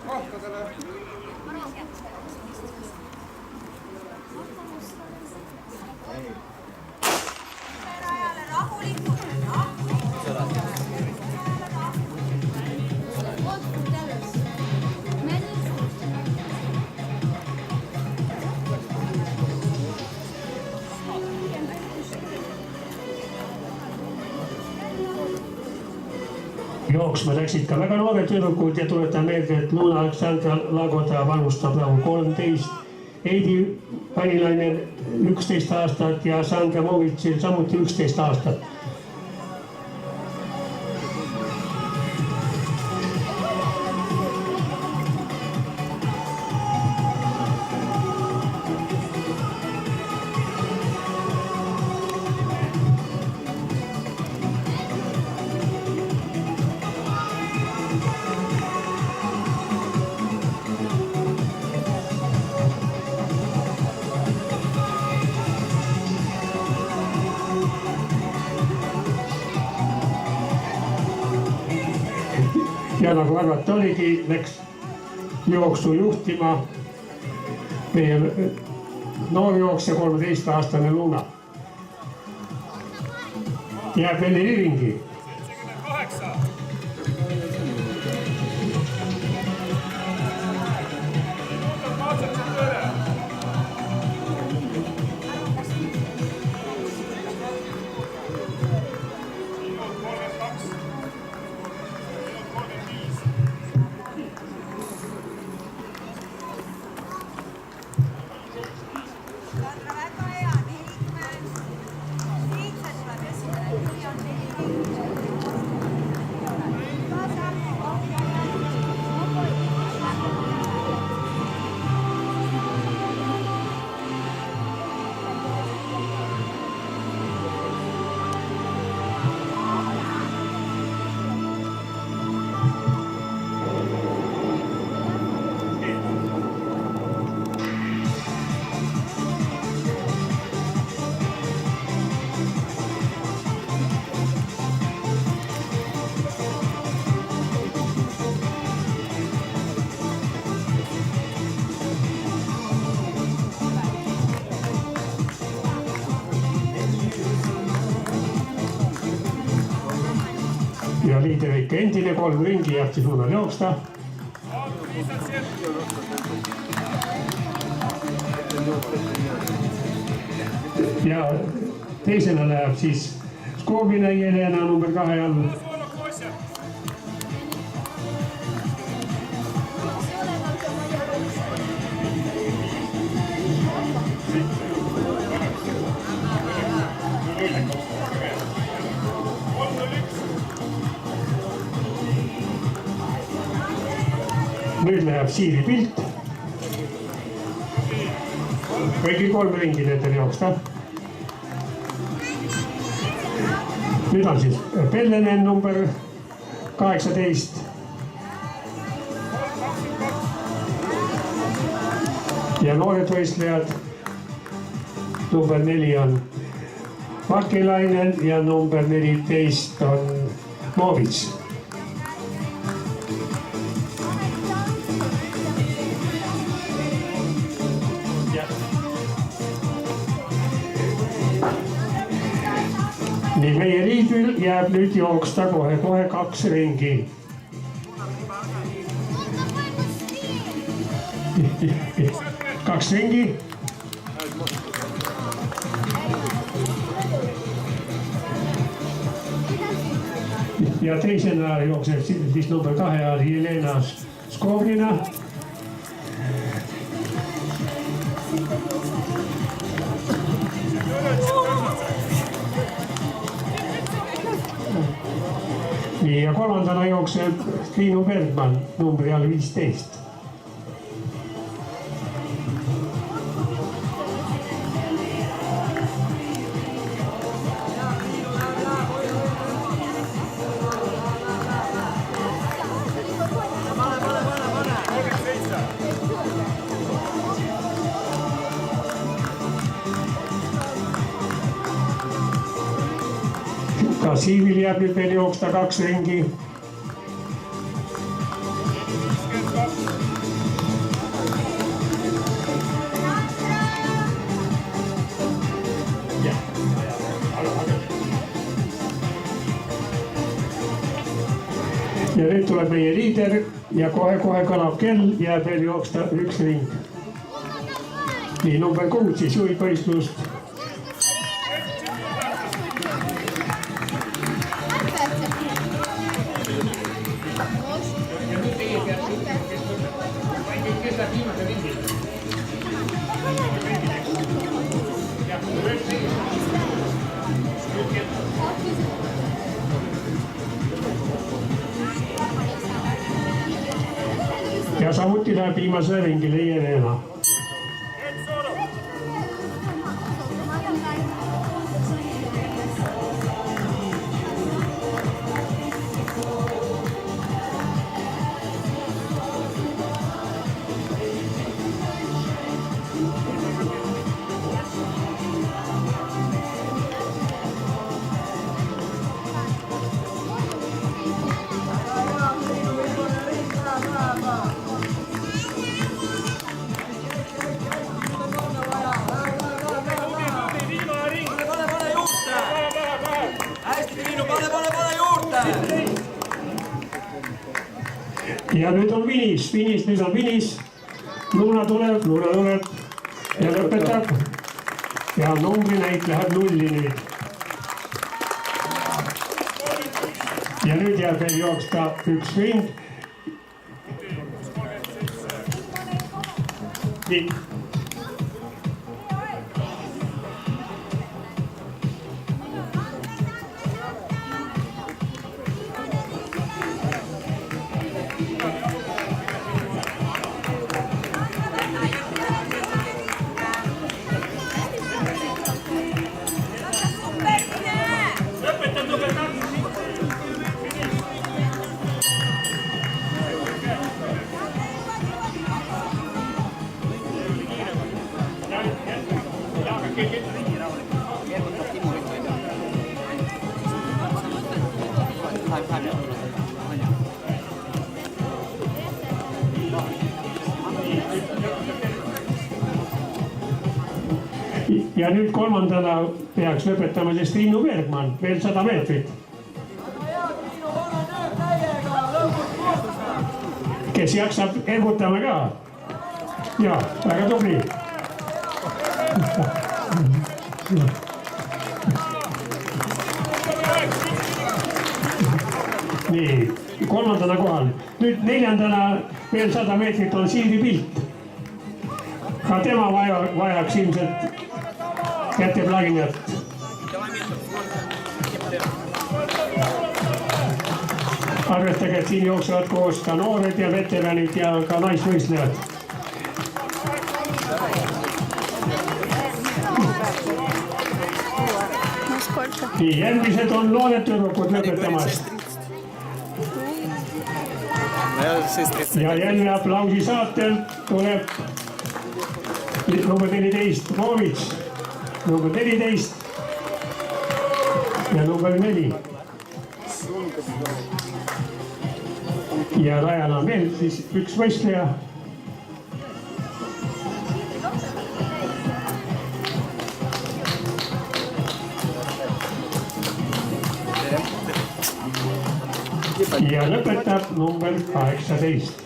kohtadele. Jooksma läksid ka väga noored tüdrukud ja tuletan meelde, et Luna Aleksandra Lagoda vanustab nagu 13, Heidi Panilainen 11 aastat ja Sandra Movitsil samuti 11 aastat. Ja nagu arvata oligi, läks jooksu juhtima meie noorjooksja 13-aastane Luna. Jääb veel 4 ringi. 78. Ja liider ikka endine 3 ringi jähti suunal jooksta. Ja teisena läheb siis Skobina Jelena number 2 all. Nüüd läheb Siiri Pilt. Kõigi 3 ringi nendel jooksta. Nüüd on siis Pellenen number 18. Ja noored võistlejad. Number 4 on Vakilainen ja number 14 on Movits. Nii meie liidril jääb nüüd jooksta kohe 2 ringi. Kaks ringi. Ja teisena jookseb siis number 2 all Jelena Skobina. Ja kolmandana jookseb Triinu Bergman numbri all 15. Ka Siivil jääb nüüd veel jooksta 2 ringi. nüüd tuleb meie liider ja kohe kõlab kell, jääb veel jooksta üks ring. Nii, number 6 siis juhib võistlust. Ja samuti läheb viimasele ringile Jelena. Ja nüüd on finis. Luna tuleb ja lõpetab. Ja numbri näit läheb 0 nüüd. Ja nüüd jääb veel jooksta üks ring. Nii. Ja nüüd kolmandana peaks lõpetama siis Triinu Bergman, veel 100 meetrit. Kes jaksab, ergutame ka. Ja, väga tubli. Nii, kolmandana kohal. Nüüd neljandana veel 100 meetrit on Siiri Pilt. Ka tema vajaks ilmselt käteplaginat. Arvestage, et siin jooksevad koos ka noored ja veteranid ja ka naisvõistlejad. Nii, järgmised on noored tüdrukud lõpetamas. Ja jälle aplausi saatel tuleb number 14 Roomits, number 14 ja number 4. Ja rajal on veel siis üks võistleja. Ja lõpetab number 18.